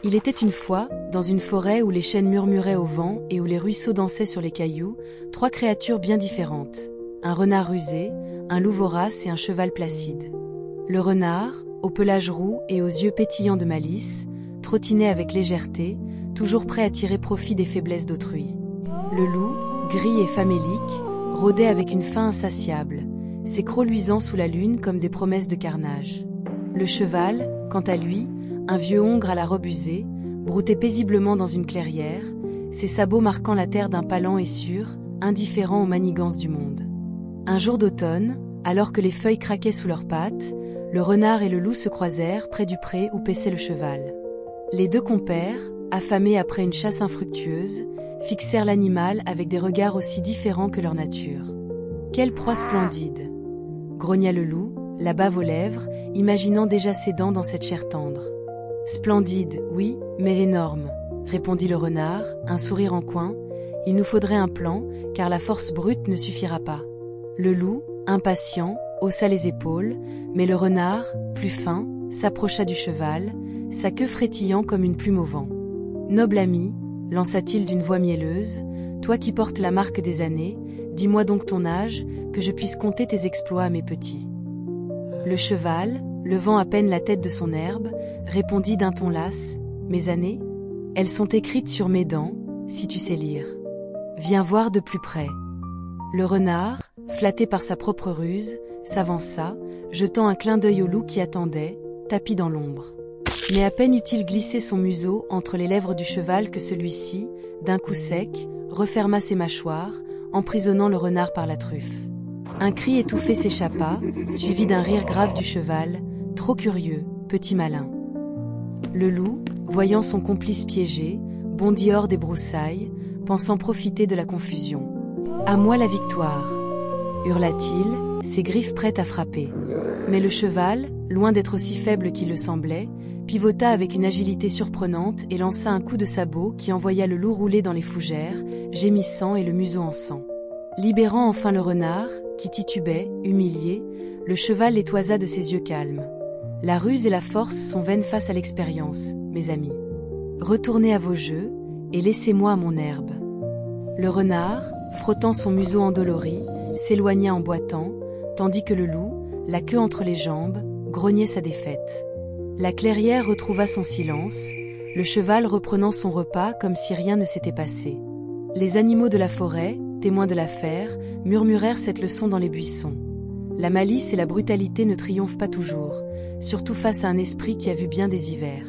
Il était une fois, dans une forêt où les chênes murmuraient au vent et où les ruisseaux dansaient sur les cailloux, trois créatures bien différentes. Un renard rusé, un loup vorace et un cheval placide. Le renard, au pelage roux et aux yeux pétillants de malice, trottinait avec légèreté, toujours prêt à tirer profit des faiblesses d'autrui. Le loup, gris et famélique, rôdait avec une faim insatiable, ses crocs luisant sous la lune comme des promesses de carnage. Le cheval, quant à lui, un vieux hongre à la robe usée, broutait paisiblement dans une clairière, ses sabots marquant la terre d'un pas lent et sûr, indifférent aux manigances du monde. Un jour d'automne, alors que les feuilles craquaient sous leurs pattes, le renard et le loup se croisèrent près du pré où paissait le cheval. Les deux compères, affamés après une chasse infructueuse, fixèrent l'animal avec des regards aussi différents que leur nature. « Quelle proie splendide !» grogna le loup, la bave aux lèvres, imaginant déjà ses dents dans cette chair tendre. « Splendide, oui, mais énorme !» répondit le renard, un sourire en coin. « Il nous faudrait un plan, car la force brute ne suffira pas. » Le loup, impatient, haussa les épaules, mais le renard, plus fin, s'approcha du cheval, sa queue frétillant comme une plume au vent. « Noble ami, lança-t-il d'une voix mielleuse, toi qui portes la marque des années, dis-moi donc ton âge, que je puisse compter tes exploits à mes petits. » Le cheval, levant à peine la tête de son herbe, répondit d'un ton las, « Mes années ? Elles sont écrites sur mes dents, si tu sais lire. Viens voir de plus près. » Le renard, flatté par sa propre ruse, s'avança, jetant un clin d'œil au loup qui attendait, tapi dans l'ombre. Mais à peine eut-il glissé son museau entre les lèvres du cheval que celui-ci, d'un coup sec, referma ses mâchoires, emprisonnant le renard par la truffe. Un cri étouffé s'échappa, suivi d'un rire grave du cheval, trop curieux, petit malin. Le loup, voyant son complice piégé, bondit hors des broussailles, pensant profiter de la confusion. « À moi la victoire !» hurla-t-il, ses griffes prêtes à frapper. Mais le cheval, loin d'être aussi faible qu'il le semblait, pivota avec une agilité surprenante et lança un coup de sabot qui envoya le loup rouler dans les fougères, gémissant et le museau en sang. Libérant enfin le renard, qui titubait, humilié, le cheval les toisa de ses yeux calmes. La ruse et la force sont vaines face à l'expérience, mes amis. Retournez à vos jeux, et laissez-moi à mon herbe. Le renard, frottant son museau endolori, s'éloigna en boitant, tandis que le loup, la queue entre les jambes, grognait sa défaite. La clairière retrouva son silence, le cheval reprenant son repas comme si rien ne s'était passé. Les animaux de la forêt, témoins de l'affaire, murmurèrent cette leçon dans les buissons. La malice et la brutalité ne triomphent pas toujours, surtout face à un esprit qui a vu bien des hivers.